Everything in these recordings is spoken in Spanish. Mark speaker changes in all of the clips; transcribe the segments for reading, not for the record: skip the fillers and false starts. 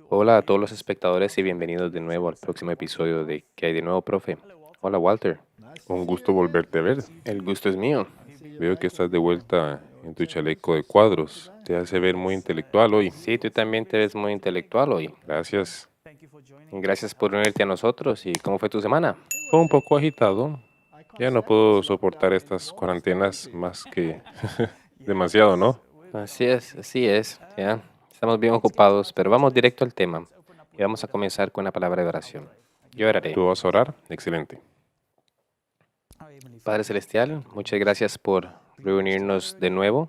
Speaker 1: Hola a todos los espectadores y bienvenidos de nuevo al próximo episodio de ¿Qué hay de nuevo, profe? Hola, Walter.
Speaker 2: Un gusto volverte a ver.
Speaker 1: El gusto es mío.
Speaker 2: Veo que estás de vuelta en tu chaleco de cuadros. Te hace ver muy intelectual hoy.
Speaker 1: Sí, tú también te ves muy intelectual hoy.
Speaker 2: Gracias.
Speaker 1: Gracias por unirte a nosotros. ¿Y cómo fue tu semana?
Speaker 2: Fue un poco agitado. Ya no puedo soportar estas cuarentenas más que demasiado, ¿no?
Speaker 1: Así es, ya. Estamos bien ocupados, pero vamos directo al tema. Y vamos a comenzar con una palabra de oración. Yo oraré.
Speaker 2: ¿Tú vas a orar? Excelente.
Speaker 1: Padre Celestial, muchas gracias por reunirnos de nuevo.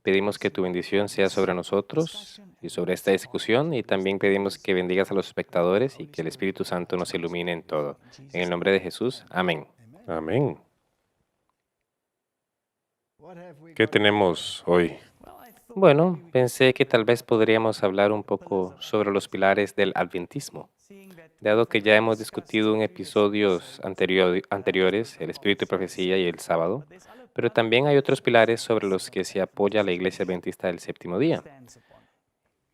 Speaker 1: Pedimos que tu bendición sea sobre nosotros y sobre esta discusión y también pedimos que bendigas a los espectadores y que el Espíritu Santo nos ilumine en todo. En el nombre de Jesús, amén.
Speaker 2: Amén. ¿Qué tenemos hoy?
Speaker 1: Bueno, pensé que tal vez podríamos hablar un poco sobre los pilares del adventismo. Dado que ya hemos discutido en episodios anteriores el espíritu de profecía y el sábado, pero también hay otros pilares sobre los que se apoya la Iglesia Adventista del Séptimo Día.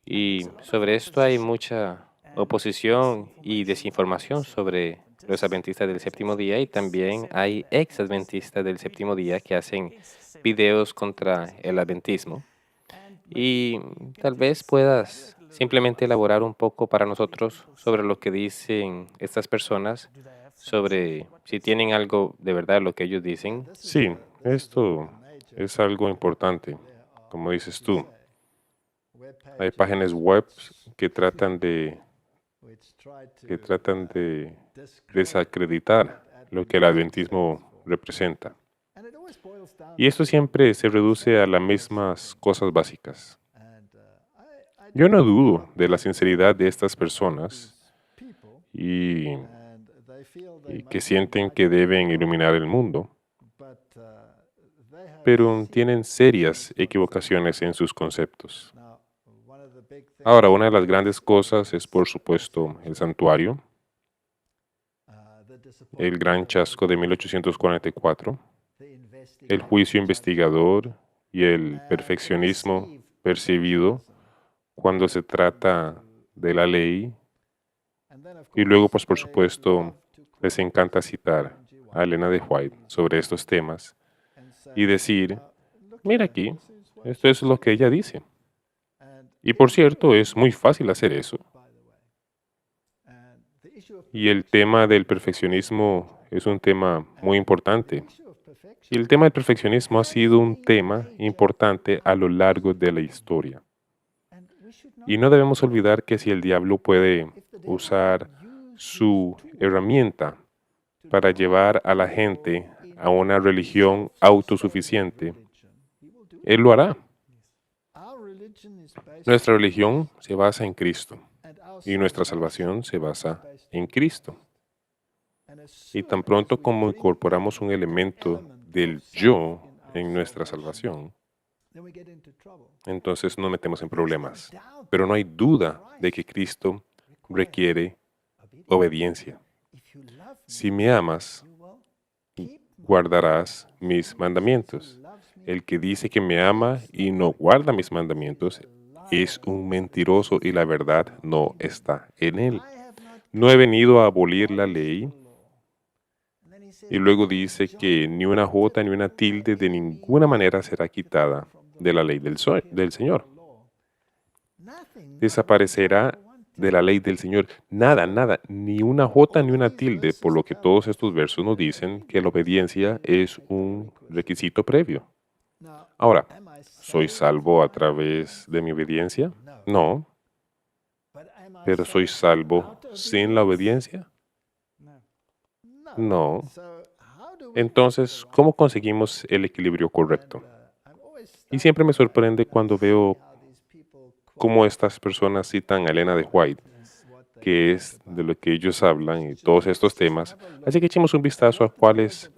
Speaker 1: Y sobre esto hay mucha oposición y desinformación sobre los adventistas del séptimo día y también hay ex adventistas del séptimo día que hacen videos contra el adventismo. Y tal vez puedas simplemente elaborar un poco para nosotros sobre lo que dicen estas personas, sobre si tienen algo de verdad lo que ellos dicen.
Speaker 2: Sí, esto es algo importante, como dices tú. Hay páginas web que tratan de desacreditar lo que el adventismo representa. Y esto siempre se reduce a las mismas cosas básicas. Yo no dudo de la sinceridad de estas personas y, y que sienten que deben iluminar el mundo, pero tienen serias equivocaciones en sus conceptos. Ahora, una de las grandes cosas es, por supuesto, el santuario, el gran chasco de 1844, el juicio investigador y el perfeccionismo percibido cuando se trata de la ley. Y luego, pues por supuesto, les encanta citar a Elena de White sobre estos temas y decir, mira aquí, esto es lo que ella dice. Y por cierto, es muy fácil hacer eso. Y el tema del perfeccionismo es un tema muy importante. Y el tema del perfeccionismo ha sido un tema importante a lo largo de la historia. Y no debemos olvidar que si el diablo puede usar su herramienta para llevar a la gente a una religión autosuficiente, él lo hará. Nuestra religión se basa en Cristo y nuestra salvación se basa en Cristo. Y tan pronto como incorporamos un elemento del yo en nuestra salvación, entonces nos metemos en problemas. Pero no hay duda de que Cristo requiere obediencia. Si me amas, guardarás mis mandamientos. El que dice que me ama y no guarda mis mandamientos es un mentiroso y la verdad no está en él. No he venido a abolir la ley. Y luego dice que ni una jota ni una tilde de ninguna manera será quitada de la ley del Señor. Desaparecerá de la ley del Señor. Nada, nada, ni una jota ni una tilde, por lo que todos estos versos nos dicen que la obediencia es un requisito previo. Ahora, ¿soy salvo a través de mi obediencia? No. ¿Pero soy salvo sin la obediencia? No. Entonces, ¿cómo conseguimos el equilibrio correcto? Y siempre me sorprende cuando veo cómo estas personas citan a Elena de White, que es de lo que ellos hablan y todos estos temas. Así que echemos un vistazo a cuáles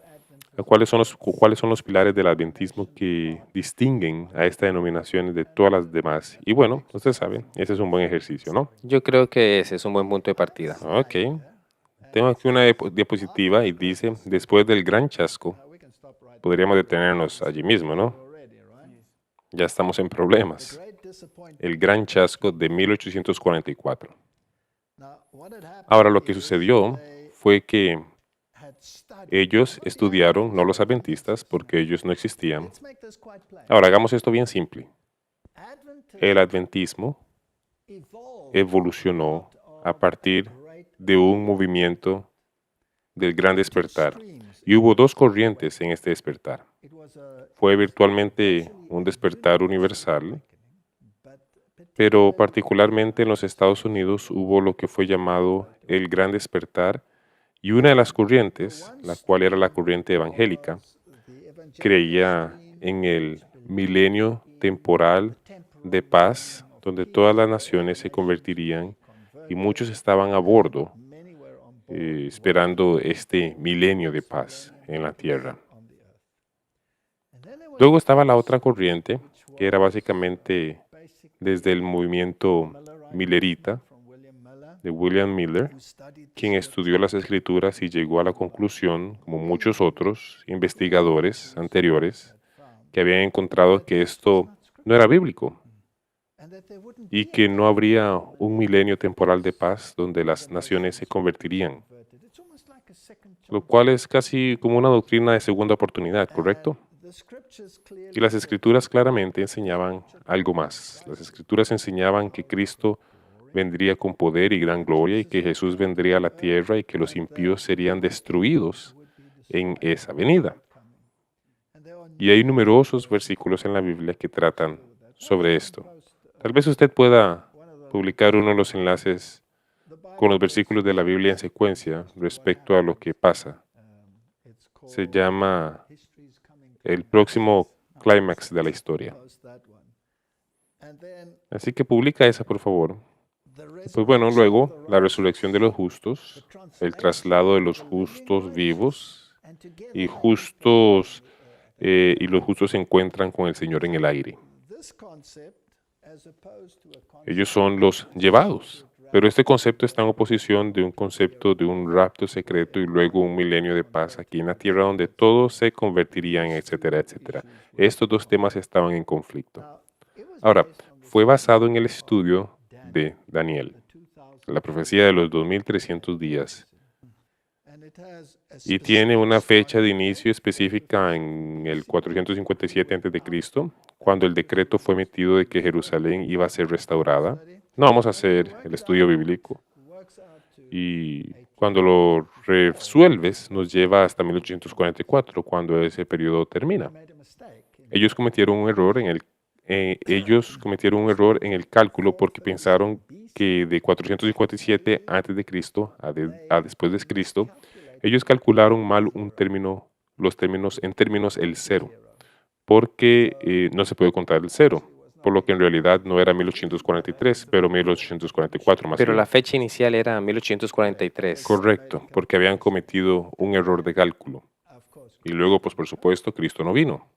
Speaker 2: son los pilares del adventismo que distinguen a esta denominación de todas las demás. Y bueno, ustedes saben, ese es un buen ejercicio, ¿no?
Speaker 1: Yo creo que ese es un buen punto de partida.
Speaker 2: Ok. Tengo aquí una diapositiva y dice, después del gran chasco, podríamos detenernos allí mismo, ¿no? Ya estamos en problemas. el gran chasco de 1844. Ahora, lo que sucedió fue que ellos estudiaron, no los adventistas, porque ellos no existían. Ahora, hagamos esto bien simple. El adventismo evolucionó a partir de un movimiento del gran despertar. Y hubo dos corrientes en este despertar. Fue virtualmente un despertar universal, pero particularmente en los Estados Unidos hubo lo que fue llamado el gran despertar, y una de las corrientes, la cual era la corriente evangélica, creía en el milenio temporal de paz, donde todas las naciones se convertirían y muchos estaban a bordo esperando este milenio de paz en la tierra. Luego estaba la otra corriente, que era básicamente desde el movimiento millerita de William Miller, quien estudió las escrituras y llegó a la conclusión, como muchos otros investigadores anteriores, que habían encontrado que esto no era bíblico y que no habría un milenio temporal de paz donde las naciones se convertirían, lo cual es casi como una doctrina de segunda oportunidad, ¿correcto? Y las escrituras claramente enseñaban algo más. Las escrituras enseñaban que Cristo vendría con poder y gran gloria y que Jesús vendría a la tierra y que los impíos serían destruidos en esa venida. Y hay numerosos versículos en la Biblia que tratan sobre esto. Tal vez usted pueda publicar uno de los enlaces con los versículos de la Biblia en secuencia respecto a lo que pasa. Se llama el próximo clímax de la historia. Así que publica esa, por favor. Pues bueno, luego la resurrección de los justos, el traslado de los justos vivos y los justos se encuentran con el Señor en el aire. Ellos son los llevados. Pero este concepto está en oposición de un concepto de un rapto secreto y luego un milenio de paz aquí en la tierra donde todos se convertirían, etcétera, etcétera. Estos dos temas estaban en conflicto. Ahora, fue basado en el estudio de Daniel, la profecía de los 2300 días, y tiene una fecha de inicio específica en el 457 a.C., cuando el decreto fue emitido de que Jerusalén iba a ser restaurada. No vamos a hacer el estudio bíblico. Y cuando lo resuelves, nos lleva hasta 1844, cuando ese periodo termina. Ellos cometieron un error en el cálculo porque pensaron que de 457 a.C. a después de Cristo, ellos calcularon mal en términos el cero, porque no se puede contar el cero, por lo que en realidad no era 1843, pero 1844 más
Speaker 1: Pero
Speaker 2: bien.
Speaker 1: la fecha inicial era 1843.
Speaker 2: Correcto, porque habían cometido un error de cálculo. Y luego, pues por supuesto, Cristo no vino.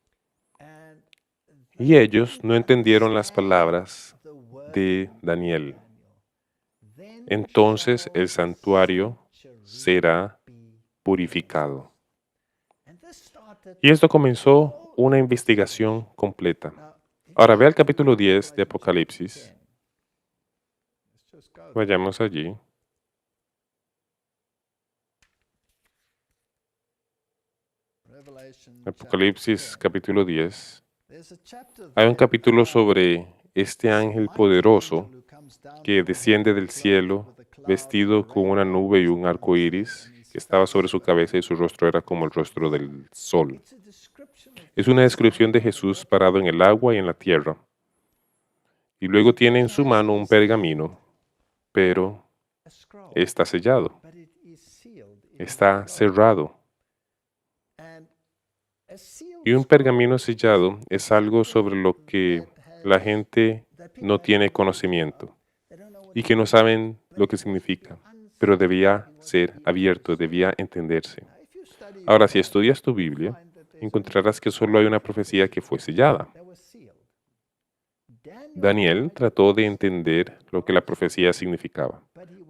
Speaker 2: Y ellos no entendieron las palabras de Daniel. Entonces el santuario será purificado. Y esto comenzó una investigación completa. Ahora ve al capítulo 10 de Apocalipsis. Vayamos allí. Apocalipsis capítulo 10. Hay un capítulo sobre este ángel poderoso que desciende del cielo vestido con una nube y un arco iris que estaba sobre su cabeza y su rostro era como el rostro del sol. Es una descripción de Jesús parado en el agua y en la tierra. Y luego tiene en su mano un pergamino, pero está sellado, está cerrado. Y un pergamino sellado es algo sobre lo que la gente no tiene conocimiento y que no saben lo que significa, pero debía ser abierto, debía entenderse. Ahora, si estudias tu Biblia, encontrarás que solo hay una profecía que fue sellada. Daniel trató de entender lo que la profecía significaba,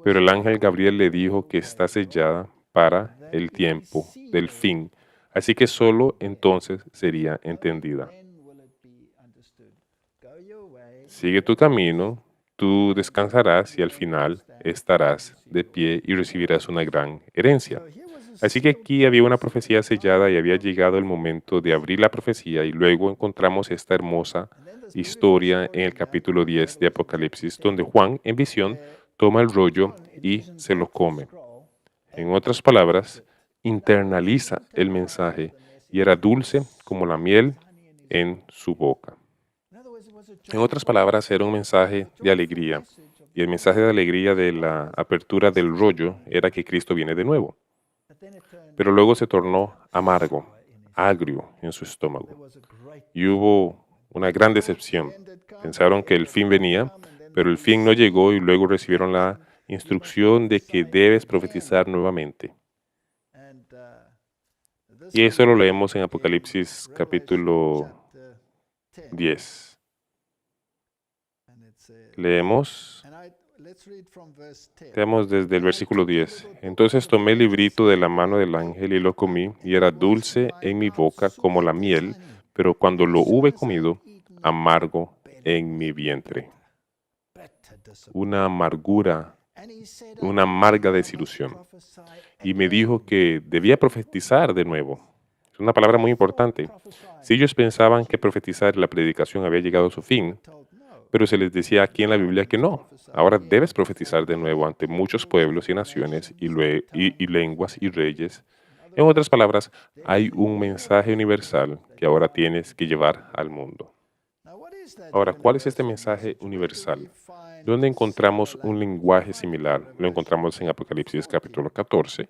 Speaker 2: pero el ángel Gabriel le dijo que está sellada para el tiempo del fin, así que solo entonces sería entendida. sigue tu camino, tú descansarás y al final estarás de pie y recibirás una gran herencia. Así que aquí había una profecía sellada y había llegado el momento de abrir la profecía y luego encontramos esta hermosa historia en el capítulo 10 de Apocalipsis, donde Juan, en visión, toma el rollo y se lo come. En otras palabras, internaliza el mensaje y era dulce como la miel en su boca. En otras palabras, era un mensaje de alegría. Y el mensaje de alegría de la apertura del rollo era que Cristo viene de nuevo. Pero luego se tornó amargo, agrio en su estómago. Y hubo una gran decepción. Pensaron que el fin venía, pero el fin no llegó y luego recibieron la instrucción de que debes profetizar nuevamente. Y eso lo leemos en Apocalipsis capítulo 10. Leemos desde el versículo 10. Entonces tomé el librito de la mano del ángel y lo comí, y era dulce en mi boca como la miel, pero cuando lo hube comido, amargo en mi vientre. Una amargura, una amarga desilusión. Y me dijo que debía profetizar de nuevo. Es una palabra muy importante. Si ellos pensaban que profetizar y la predicación había llegado a su fin, pero se les decía aquí en la Biblia que no. Ahora debes profetizar de nuevo ante muchos pueblos y naciones y lenguas y reyes. En otras palabras, hay un mensaje universal que ahora tienes que llevar al mundo. Ahora, ¿cuál es este mensaje universal? ¿Dónde encontramos un lenguaje similar? Lo encontramos en Apocalipsis capítulo 14,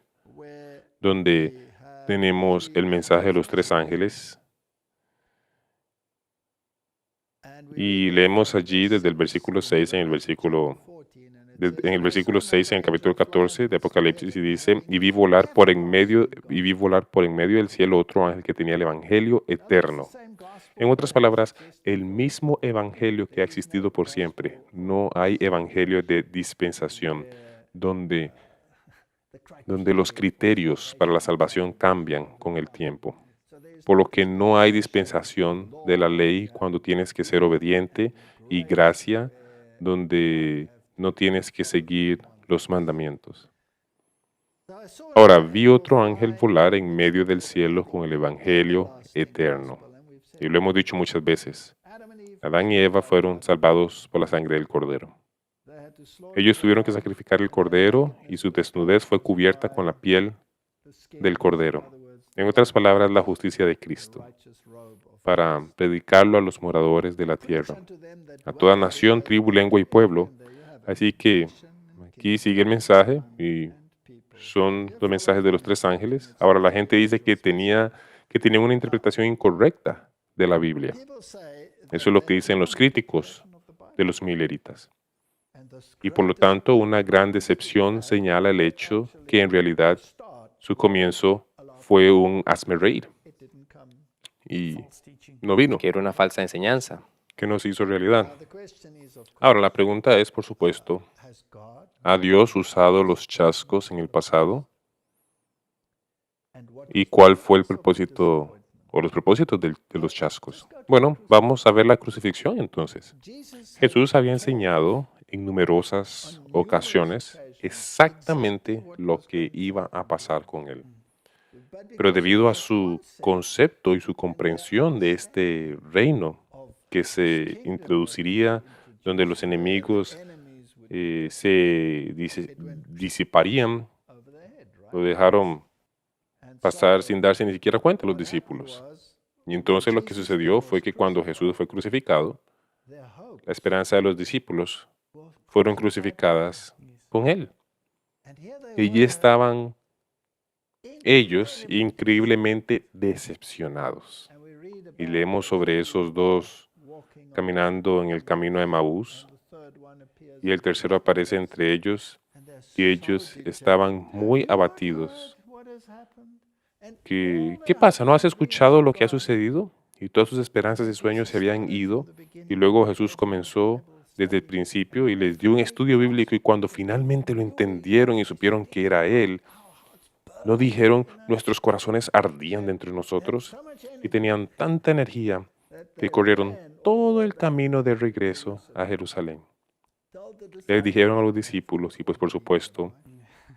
Speaker 2: donde tenemos el mensaje de los tres ángeles. Y leemos allí desde el versículo 6 en el versículo 6 en el capítulo 14 de Apocalipsis y dice, y vi volar por en medio del cielo otro ángel que tenía el evangelio eterno. En otras palabras, el mismo evangelio que ha existido por siempre. No hay evangelio de dispensación, donde los criterios para la salvación cambian con el tiempo. Por lo que no hay dispensación de la ley cuando tienes que ser obediente y gracia donde no tienes que seguir los mandamientos. Ahora vi otro ángel volar en medio del cielo con el evangelio eterno. Y lo hemos dicho muchas veces. Adán y Eva fueron salvados por la sangre del cordero. Ellos tuvieron que sacrificar el cordero y su desnudez fue cubierta con la piel del cordero. En otras palabras, la justicia de Cristo, para predicarlo a los moradores de la tierra, a toda nación, tribu, lengua y pueblo. Así que aquí sigue el mensaje y son los mensajes de los tres ángeles. Ahora la gente dice que tenían una interpretación incorrecta de la Biblia. Eso es lo que dicen los críticos de los milleritas. Y por lo tanto, una gran decepción señala el hecho que en realidad su comienzo fue un hazme reír. Y no vino,
Speaker 1: Que era una falsa enseñanza.
Speaker 2: que no se hizo realidad. Ahora, la pregunta es, por supuesto, ¿ha Dios usado los chascos en el pasado? ¿Y cuál fue el propósito o los propósitos de los chascos? Bueno, vamos a ver la crucifixión entonces. Jesús había enseñado en numerosas ocasiones exactamente lo que iba a pasar con él. Pero debido a su concepto y su comprensión de este reino que se introduciría, donde los enemigos se disiparían, lo dejaron pasar sin darse ni siquiera cuenta los discípulos. Y entonces lo que sucedió fue que cuando Jesús fue crucificado, la esperanza de los discípulos fueron crucificadas con él. Y allí estaban ellos increíblemente decepcionados. Y leemos sobre esos dos caminando en el camino de Emaús. Y el tercero aparece entre ellos y ellos estaban muy abatidos. ¿Qué pasa? ¿No has escuchado lo que ha sucedido? Y todas sus esperanzas y sueños se habían ido. Y luego Jesús comenzó desde el principio y les dio un estudio bíblico y cuando finalmente lo entendieron y supieron que era Él, ¿no dijeron nuestros corazones ardían dentro de nosotros? Y tenían tanta energía que corrieron todo el camino de regreso a Jerusalén. Les dijeron a los discípulos, y pues por supuesto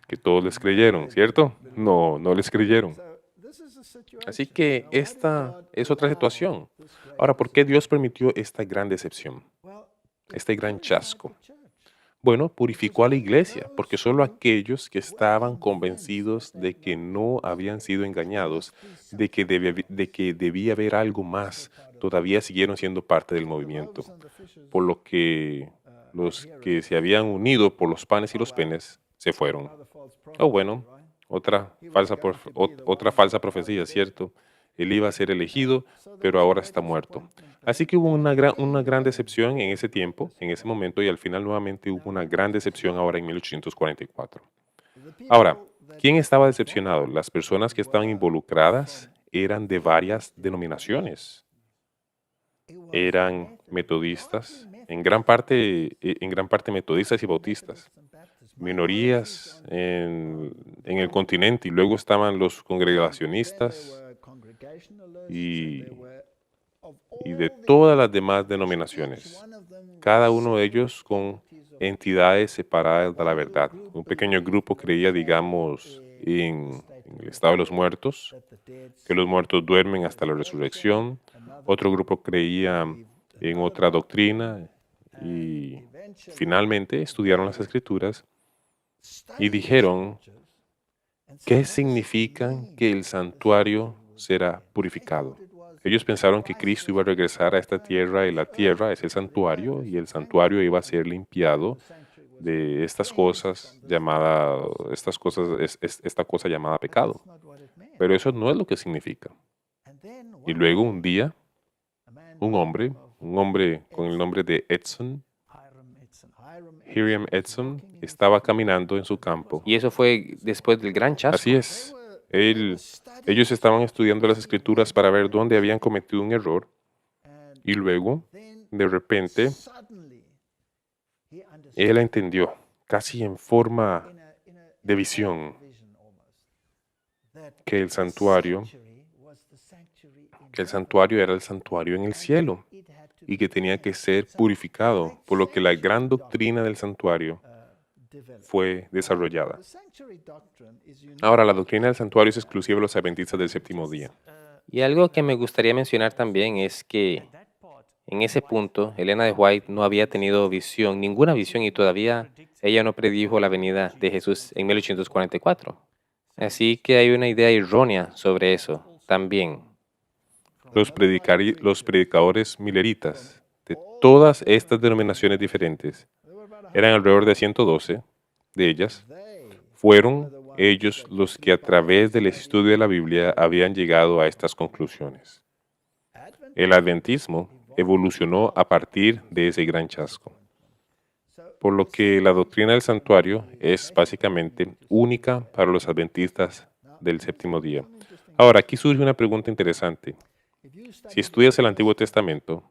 Speaker 2: que todos les creyeron, ¿cierto? No, no les creyeron. Así que esta es otra situación. Ahora, ¿por qué Dios permitió esta gran decepción, este gran chasco? Bueno, purificó a la iglesia, porque solo aquellos que estaban convencidos de que no habían sido engañados, de que debía haber algo más, todavía siguieron siendo parte del movimiento. Por lo que los que se habían unido por los panes y los penes se fueron. O bueno, otra falsa profecía, ¿cierto? Él iba a ser elegido, pero ahora está muerto. Así que hubo una gran decepción en ese tiempo, en ese momento, y al final nuevamente hubo una gran decepción ahora en 1844. Ahora, ¿quién estaba decepcionado? Las personas que estaban involucradas eran de varias denominaciones. Eran metodistas, en gran parte metodistas y bautistas, minorías en el continente, y luego estaban los congregacionistas y, y de todas las demás denominaciones, cada uno de ellos con entidades separadas de la verdad. Un pequeño grupo creía, digamos, en el estado de los muertos, que los muertos duermen hasta la resurrección. Otro grupo creía en otra doctrina y finalmente estudiaron las Escrituras y dijeron, ¿qué significa que el santuario será purificado? Ellos pensaron que Cristo iba a regresar a esta tierra y la tierra es el santuario y el santuario iba a ser limpiado de esta cosa llamada pecado. Pero eso no es lo que significa. Y luego un día, un hombre con el nombre de Hiram Edson, estaba caminando en su campo.
Speaker 1: Y eso fue después del gran chasco.
Speaker 2: Así es. Ellos estaban estudiando las Escrituras para ver dónde habían cometido un error. Y luego, de repente, él entendió, casi en forma de visión, que el santuario era el santuario en el cielo y que tenía que ser purificado, por lo que la gran doctrina del santuario fue desarrollada. Ahora, la doctrina del santuario es exclusiva de los adventistas del séptimo día.
Speaker 1: Y algo que me gustaría mencionar también es que en ese punto Elena de White no había tenido visión, ninguna visión, y todavía ella no predijo la venida de Jesús en 1844. Así que hay una idea errónea sobre eso también.
Speaker 2: Los predicadores mileritas de todas estas denominaciones diferentes, eran alrededor de 112 de ellas, fueron ellos los que a través del estudio de la Biblia habían llegado a estas conclusiones. El adventismo evolucionó a partir de ese gran chasco, por lo que la doctrina del santuario es básicamente única para los adventistas del séptimo día. Ahora, aquí surge una pregunta interesante. Si estudias el Antiguo Testamento,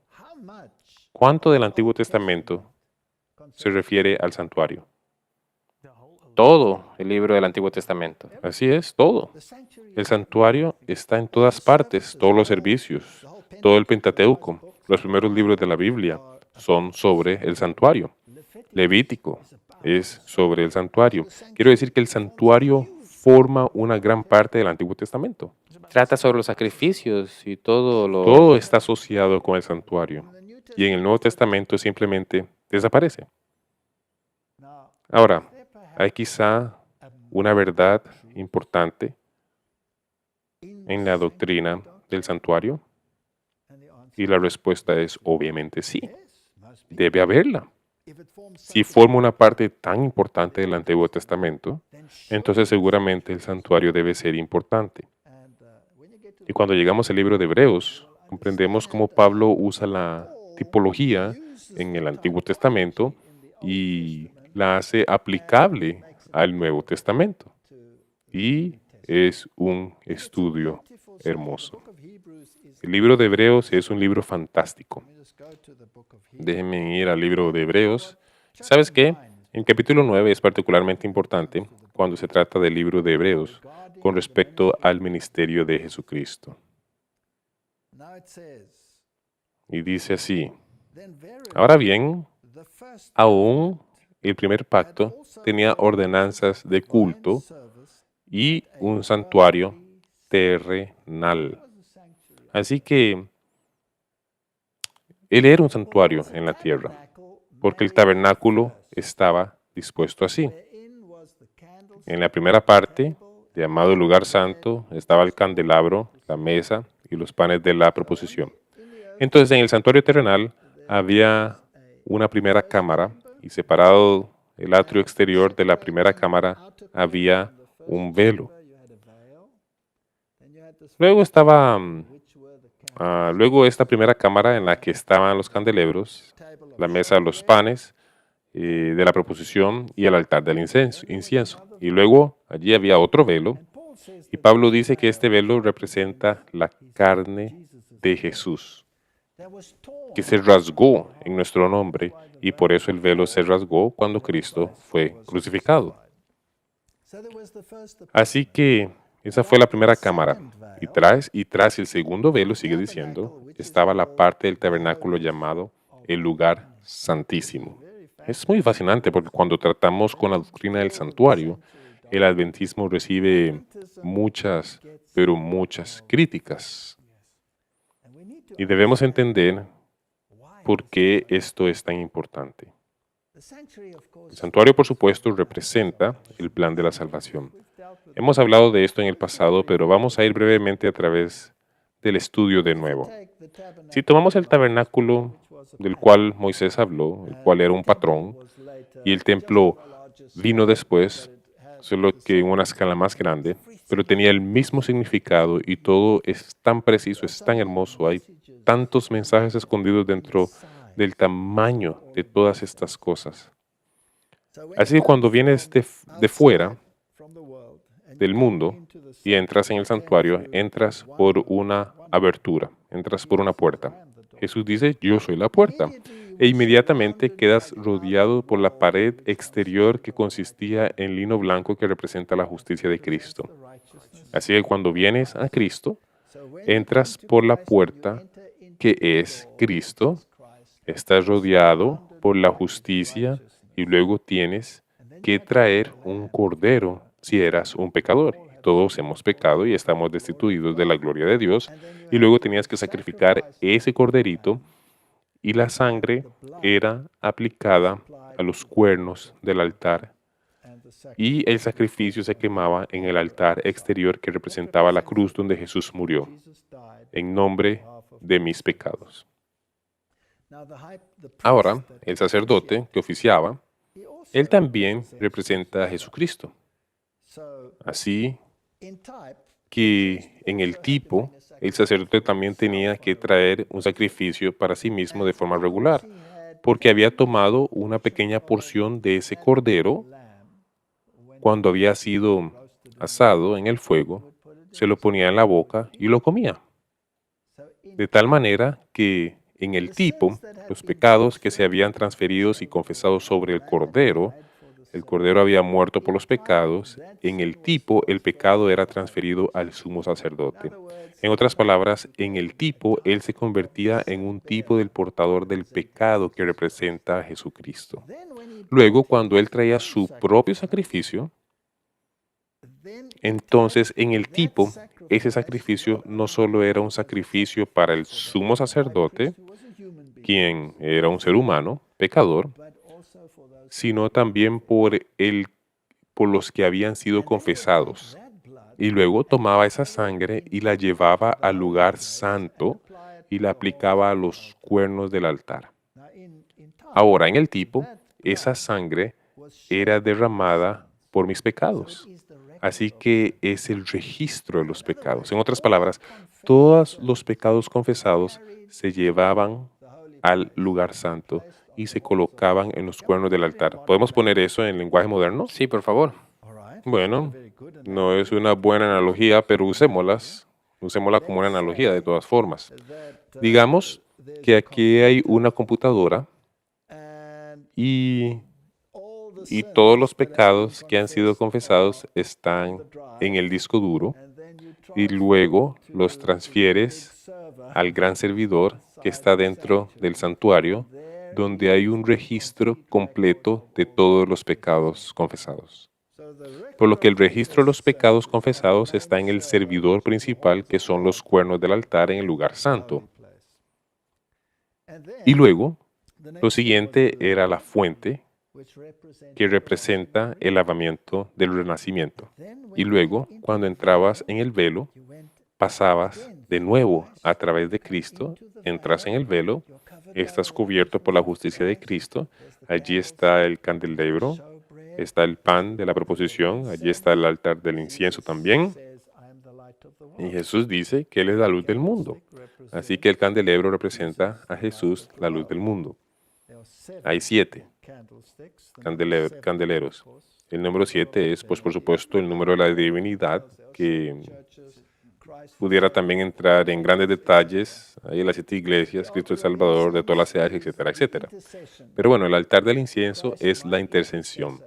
Speaker 2: ¿cuánto del Antiguo Testamento se refiere al santuario?
Speaker 1: Todo el libro del Antiguo Testamento.
Speaker 2: Así es, todo. El santuario está en todas partes, todos los servicios, todo el Pentateuco. Los primeros libros de la Biblia son sobre el santuario. Levítico es sobre el santuario. Quiero decir que el santuario forma una gran parte del Antiguo Testamento.
Speaker 1: Trata sobre los sacrificios y
Speaker 2: Todo está asociado con el santuario. Y en el Nuevo Testamento simplemente desaparece. Ahora, hay quizá una verdad importante en la doctrina del santuario. Y la respuesta es obviamente sí. Debe haberla. Si forma una parte tan importante del Antiguo Testamento, entonces seguramente el santuario debe ser importante. Y cuando llegamos al libro de Hebreos, comprendemos cómo Pablo usa la tipología en el Antiguo Testamento y la hace aplicable al Nuevo Testamento. Y es un estudio hermoso. El libro de Hebreos es un libro fantástico. Déjenme ir al libro de Hebreos. ¿Sabes qué? El capítulo 9 es particularmente importante cuando se trata del libro de Hebreos con respecto al ministerio de Jesucristo. Y dice así: ahora bien, aún el primer pacto tenía ordenanzas de culto y un santuario terrenal. Así que él era un santuario en la tierra, porque el tabernáculo estaba dispuesto así. En la primera parte, llamado lugar santo, estaba el candelabro, la mesa y los panes de la proposición. Entonces, en el santuario terrenal había una primera cámara y separado el atrio exterior de la primera cámara había un velo. Luego esta primera cámara en la que estaban los candelabros, la mesa de los panes de la proposición y el altar del incienso. Y luego allí había otro velo. Y Pablo dice que este velo representa la carne de Jesús, que se rasgó en nuestro nombre, y por eso el velo se rasgó cuando Cristo fue crucificado. Así que esa fue la primera cámara. Y tras el segundo velo, sigue diciendo, estaba la parte del tabernáculo llamado el lugar santísimo. Es muy fascinante porque cuando tratamos con la doctrina del santuario, el adventismo recibe muchas, pero muchas críticas. Y debemos entender por qué esto es tan importante. El santuario, por supuesto, representa el plan de la salvación. Hemos hablado de esto en el pasado, pero vamos a ir brevemente a través del estudio de nuevo. Si tomamos el tabernáculo del cual Moisés habló, el cual era un patrón, y el templo vino después, solo que en una escala más grande, pero tenía el mismo significado y todo es tan preciso, es tan hermoso, hay tantos mensajes escondidos dentro del tamaño de todas estas cosas. Así que cuando vienes de fuera del mundo y entras en el santuario, entras por una abertura, entras por una puerta. Jesús dice, yo soy la puerta. E inmediatamente quedas rodeado por la pared exterior que consistía en lino blanco que representa la justicia de Cristo. Así que cuando vienes a Cristo, entras por la puerta que es Cristo, estás rodeado por la justicia y luego tienes que traer un cordero si eras un pecador. Todos hemos pecado y estamos destituidos de la gloria de Dios. Y luego tenías que sacrificar ese corderito y la sangre era aplicada a los cuernos del altar. Y el sacrificio se quemaba en el altar exterior que representaba la cruz donde Jesús murió, en nombre de mis pecados. Ahora, el sacerdote que oficiaba, él también representa a Jesucristo. Así que en el tipo, el sacerdote también tenía que traer un sacrificio para sí mismo de forma regular, porque había tomado una pequeña porción de ese cordero cuando había sido asado en el fuego, se lo ponía en la boca y lo comía. De tal manera que en el tipo, los pecados que se habían transferido y confesados sobre el cordero había muerto por los pecados, en el tipo el pecado era transferido al sumo sacerdote. En otras palabras, en el tipo él se convertía en un tipo del portador del pecado que representa a Jesucristo. Luego, cuando él traía su propio sacrificio, entonces en el tipo, ese sacrificio no solo era un sacrificio para el sumo sacerdote, quien era un ser humano, pecador, sino también por los que habían sido confesados. Y luego tomaba esa sangre y la llevaba al lugar santo y la aplicaba a los cuernos del altar. Ahora, en el tipo, esa sangre era derramada por mis pecados. Así que es el registro de los pecados. En otras palabras, todos los pecados confesados se llevaban al lugar santo y se colocaban en los cuernos del altar. ¿Podemos poner eso en lenguaje moderno?
Speaker 1: Sí, por favor.
Speaker 2: Bueno, no es una buena analogía, pero usémosla como una analogía de todas formas. Digamos que aquí hay una computadora y todos los pecados que han sido confesados están en el disco duro y luego los transfieres al gran servidor que está dentro del santuario, donde hay un registro completo de todos los pecados confesados. Por lo que el registro de los pecados confesados está en el servidor principal, que son los cuernos del altar en el lugar santo. Y luego, lo siguiente era la fuente, que representa el lavamiento del renacimiento. Y luego, cuando entrabas en el velo, pasabas de nuevo a través de Cristo, entras en el velo, estás cubierto por la justicia de Cristo, allí está el candelabro, está el pan de la proposición, allí está el altar del incienso también. Y Jesús dice que Él es la luz del mundo. Así que el candelabro representa a Jesús, la luz del mundo. Hay 7 candeleros. El número 7 es, pues, por supuesto, el número de la divinidad, que pudiera también entrar en grandes detalles, ahí en las 7 iglesias, Cristo el Salvador, de todas las edades, etcétera, etcétera. Pero bueno, el altar del incienso es la intercesión.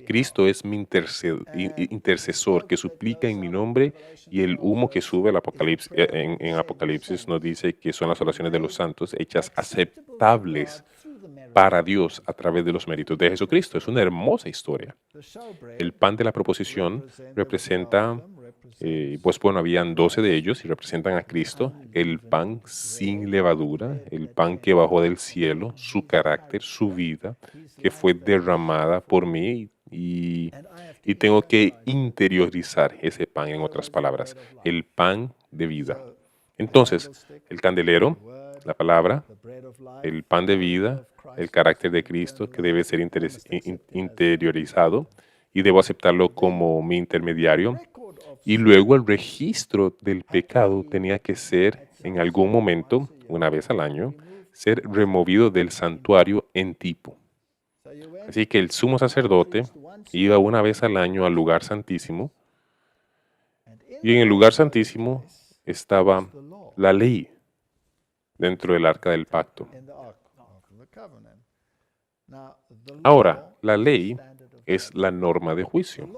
Speaker 2: Cristo es mi intercesor que suplica en mi nombre, y el humo que sube al Apocalipsis, en Apocalipsis nos dice que son las oraciones de los santos hechas aceptables para Dios a través de los méritos de Jesucristo. Es una hermosa historia. El pan de la proposición representa, pues bueno, habían 12 de ellos y representan a Cristo, el pan sin levadura, el pan que bajó del cielo, su carácter, su vida, que fue derramada por mí, y tengo que interiorizar ese pan, en otras palabras, el pan de vida. Entonces, el candelero, la palabra, el pan de vida, el carácter de Cristo, que debe ser interiorizado, y debo aceptarlo como mi intermediario. Y luego el registro del pecado tenía que ser, en algún momento, una vez al año, ser removido del santuario en tipo. Así que el sumo sacerdote iba una vez al año al lugar santísimo, y en el lugar santísimo estaba la ley dentro del arca del pacto. Ahora, la ley es la norma de juicio.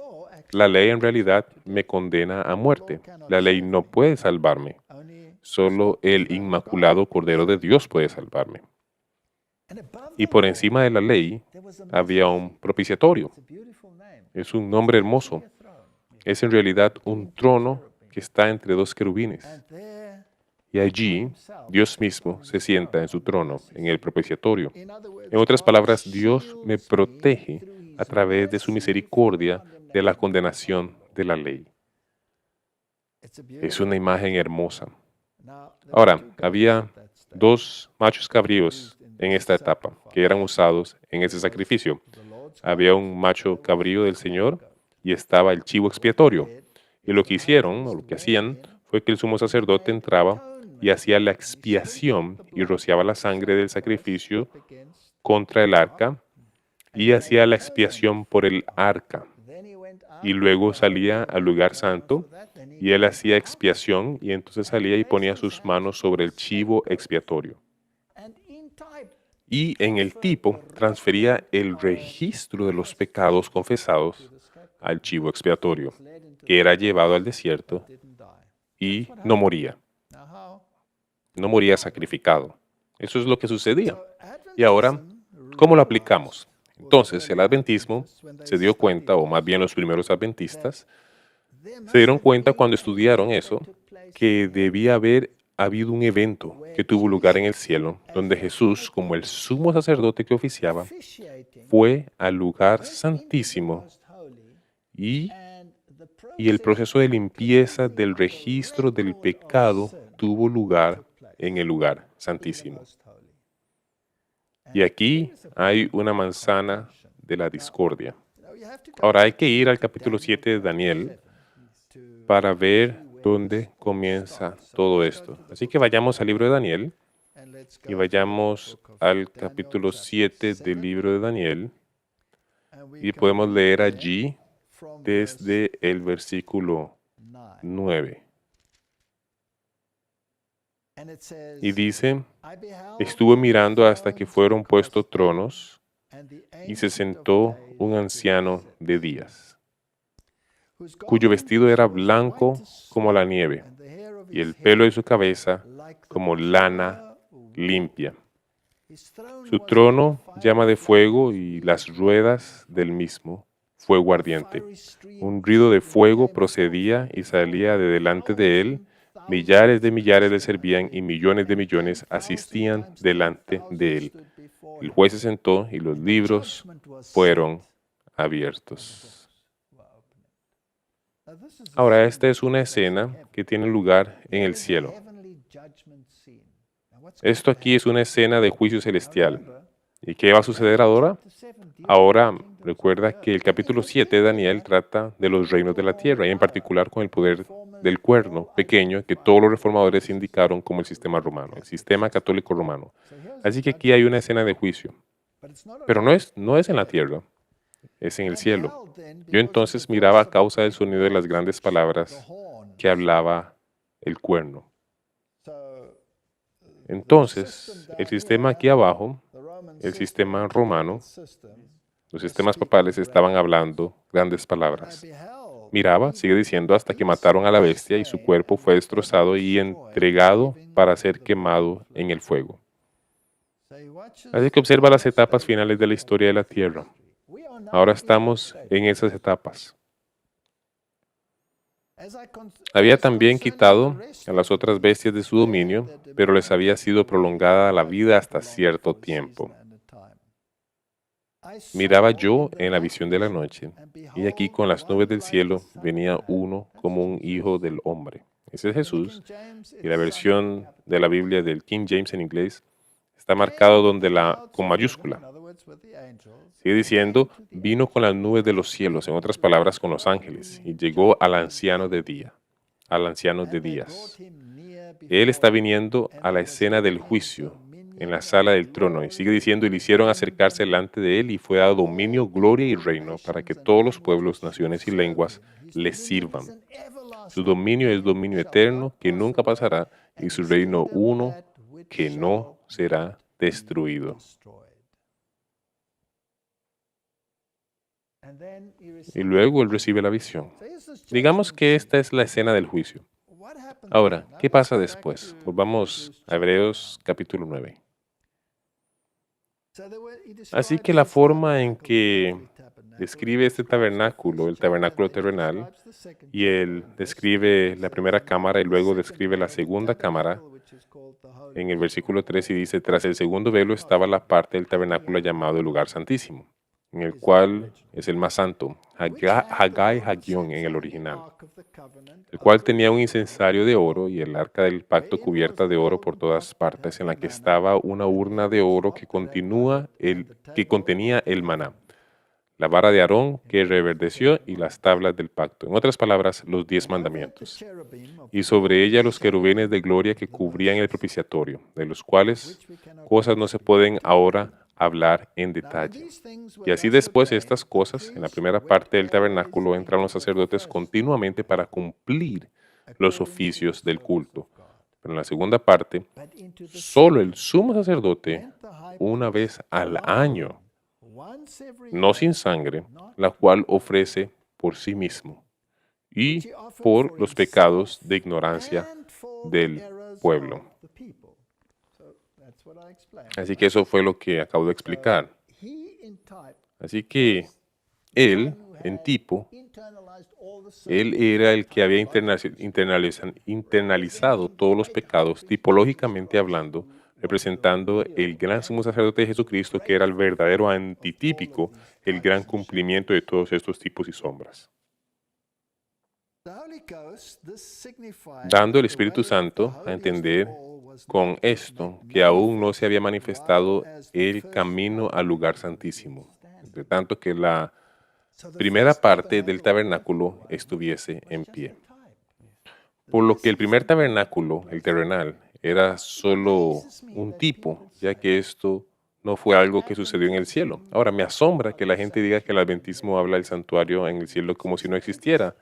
Speaker 2: La ley en realidad me condena a muerte. La ley no puede salvarme. Solo el Inmaculado Cordero de Dios puede salvarme. Y por encima de la ley había un propiciatorio. Es un nombre hermoso. Es en realidad un trono que está entre 2 querubines. Y allí Dios mismo se sienta en su trono, en el propiciatorio. En otras palabras, Dios me protege a través de su misericordia de la condenación de la ley. Es una imagen hermosa. Ahora, había 2 machos cabríos en esta etapa que eran usados en ese sacrificio. Había un macho cabrío del Señor y estaba el chivo expiatorio. Y lo que hicieron, o lo que hacían, fue que el sumo sacerdote entraba y hacía la expiación y rociaba la sangre del sacrificio contra el arca, y hacía la expiación por el arca. Y luego salía al lugar santo y él hacía expiación, y entonces salía y ponía sus manos sobre el chivo expiatorio. Y en el tipo transfería el registro de los pecados confesados al chivo expiatorio, que era llevado al desierto y no moría. No moría sacrificado. Eso es lo que sucedía. Y ahora, ¿cómo lo aplicamos? Entonces, el adventismo se dio cuenta, o más bien los primeros adventistas, se dieron cuenta cuando estudiaron eso, que debía haber habido un evento que tuvo lugar en el cielo, donde Jesús, como el sumo sacerdote que oficiaba, fue al lugar santísimo, y el proceso de limpieza del registro del pecado tuvo lugar en el lugar santísimo. Y aquí hay una manzana de la discordia. Ahora hay que ir al capítulo 7 de Daniel para ver dónde comienza todo esto. Así que vayamos al libro de Daniel y vayamos al capítulo 7 del libro de Daniel, y podemos leer allí desde el versículo 9. Y dice: estuve mirando hasta que fueron puestos tronos, y se sentó un anciano de días, cuyo vestido era blanco como la nieve, y el pelo de su cabeza como lana limpia. Su trono llama de fuego y las ruedas del mismo fuego ardiente. Un ruido de fuego procedía y salía de delante de él. Millares de millares le servían y millones de millones asistían delante de él. El juez se sentó y los libros fueron abiertos. Ahora, esta es una escena que tiene lugar en el cielo. Esto aquí es una escena de juicio celestial. ¿Y qué va a suceder ahora? Ahora, recuerda que el capítulo 7 de Daniel trata de los reinos de la tierra y en particular con el poder del cuerno pequeño que todos los reformadores indicaron como el sistema romano, el sistema católico romano. Así que aquí hay una escena de juicio, pero no es en la tierra, es en el cielo. Yo entonces miraba a causa del sonido de las grandes palabras que hablaba el cuerno. Entonces, el sistema aquí abajo, el sistema romano, los sistemas papales estaban hablando grandes palabras. Miraba, sigue diciendo, hasta que mataron a la bestia y su cuerpo fue destrozado y entregado para ser quemado en el fuego. Así que observa las etapas finales de la historia de la tierra. Ahora estamos en esas etapas. Había también quitado a las otras bestias de su dominio, pero les había sido prolongada la vida hasta cierto tiempo. Miraba yo en la visión de la noche, y aquí con las nubes del cielo venía uno como un hijo del hombre. Ese es Jesús, y la versión de la Biblia del King James en inglés está marcado con mayúscula. Sigue diciendo, vino con las nubes de los cielos, en otras palabras, con los ángeles, y llegó al anciano de días. Él está viniendo a la escena del juicio, en la sala del trono, y sigue diciendo, y le hicieron acercarse delante de él, y fue dado dominio, gloria y reino, para que todos los pueblos, naciones y lenguas le sirvan. Su dominio es dominio eterno, que nunca pasará, y su reino uno, que no será destruido. Y luego él recibe la visión. Digamos que esta es la escena del juicio. Ahora, ¿qué pasa después? Volvamos a Hebreos capítulo 9. Así que la forma en que describe este tabernáculo, el tabernáculo terrenal, y él describe la primera cámara y luego describe la segunda cámara, en el versículo 3 y dice, tras el segundo velo estaba la parte del tabernáculo llamado el lugar santísimo, en el cual es el más santo, Hagai Hagión en el original, el cual tenía un incensario de oro y el arca del pacto cubierta de oro por todas partes, en la que estaba una urna de oro que contenía el maná, la vara de Aarón que reverdeció y las tablas del pacto. En otras palabras, los 10 mandamientos. Y sobre ella los querubines de gloria que cubrían el propiciatorio, de los cuales cosas no se pueden ahora hablar en detalle. Y así después de estas cosas, en la primera parte del tabernáculo entran los sacerdotes continuamente para cumplir los oficios del culto. Pero en la segunda parte, solo el sumo sacerdote, una vez al año, no sin sangre, la cual ofrece por sí mismo y por los pecados de ignorancia del pueblo. Así que eso fue lo que acabo de explicar. Así que él, en tipo, él era el que había internalizado todos los pecados, tipológicamente hablando, representando el gran sumo sacerdote de Jesucristo, que era el verdadero antitípico, el gran cumplimiento de todos estos tipos y sombras. Dando el Espíritu Santo a entender con esto que aún no se había manifestado el camino al lugar santísimo, entre tanto que la primera parte del tabernáculo estuviese en pie. Por lo que el primer tabernáculo, el terrenal, era solo un tipo, ya que esto no fue algo que sucedió en el cielo. Ahora, me asombra que la gente diga que el adventismo habla del santuario en el cielo como si no existiera.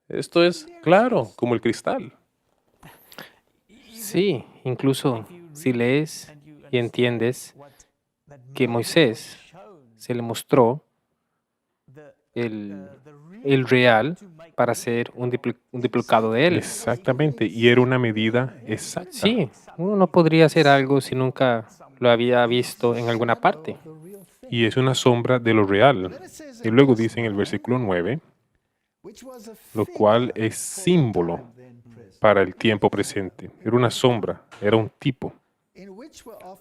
Speaker 2: Esto es claro, como el cristal.
Speaker 1: Sí, incluso si lees y entiendes que Moisés se le mostró el, el real para hacer un duplicado de él.
Speaker 2: Exactamente, y era una medida exacta.
Speaker 1: Sí, uno no podría hacer algo si nunca lo había visto en alguna parte.
Speaker 2: Y es una sombra de lo real. Y luego dice en el versículo 9, lo cual es símbolo para el tiempo presente. Era una sombra, era un tipo,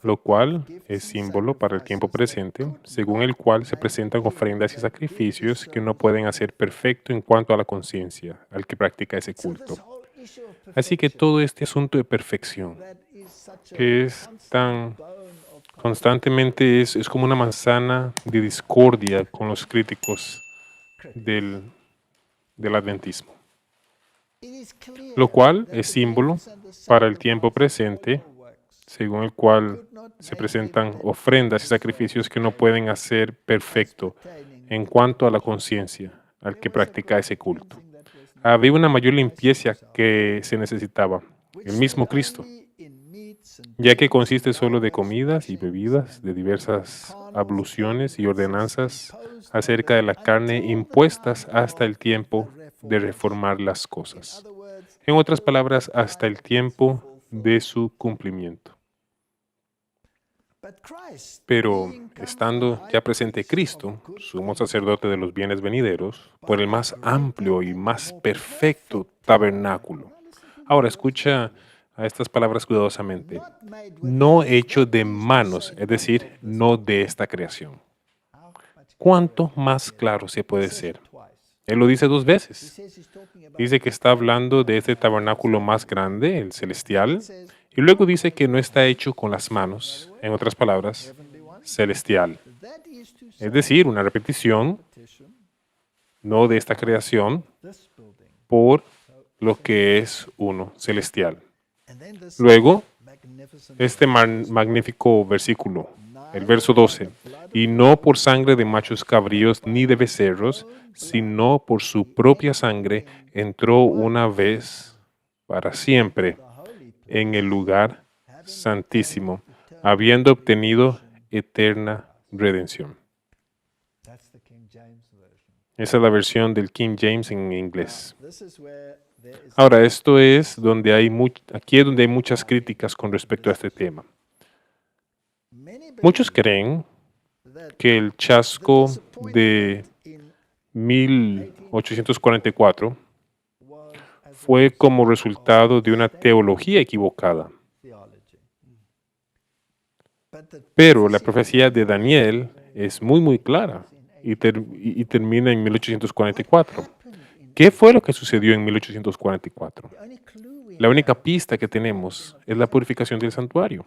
Speaker 2: lo cual es símbolo para el tiempo presente, según el cual se presentan ofrendas y sacrificios que no pueden hacer perfecto en cuanto a la conciencia al que practica ese culto. Así que todo este asunto de perfección, que es tan constantemente, es como una manzana de discordia con los críticos del adventismo, lo cual es símbolo para el tiempo presente, según el cual se presentan ofrendas y sacrificios que no pueden hacer perfecto en cuanto a la conciencia al que practica ese culto. Había una mayor limpieza que se necesitaba, el mismo Cristo, ya que consiste solo de comidas y bebidas, de diversas abluciones y ordenanzas acerca de la carne impuestas hasta el tiempo de reformar las cosas. En otras palabras, hasta el tiempo de su cumplimiento. Pero estando ya presente Cristo, sumo sacerdote de los bienes venideros, por el más amplio y más perfecto tabernáculo. Ahora escucha a estas palabras cuidadosamente. No hecho de manos, es decir, no de esta creación. ¿Cuánto más claro se puede ser? Él lo dice 2 veces. Dice que está hablando de este tabernáculo más grande, el celestial, y luego dice que no está hecho con las manos, en otras palabras, celestial. Es decir, una repetición, no de esta creación, por lo que es uno, celestial. Luego, este magnífico versículo, el verso 12, y no por sangre de machos cabríos ni de becerros, sino por su propia sangre entró una vez para siempre en el lugar santísimo, habiendo obtenido eterna redención. Esa es la versión del King James en inglés. Ahora, esto es donde aquí es donde hay muchas críticas con respecto a este tema. Muchos creen que el chasco de 1844 fue como resultado de una teología equivocada. Pero la profecía de Daniel es muy clara y termina en 1844. ¿Qué fue lo que sucedió en 1844? La única pista que tenemos es la purificación del santuario.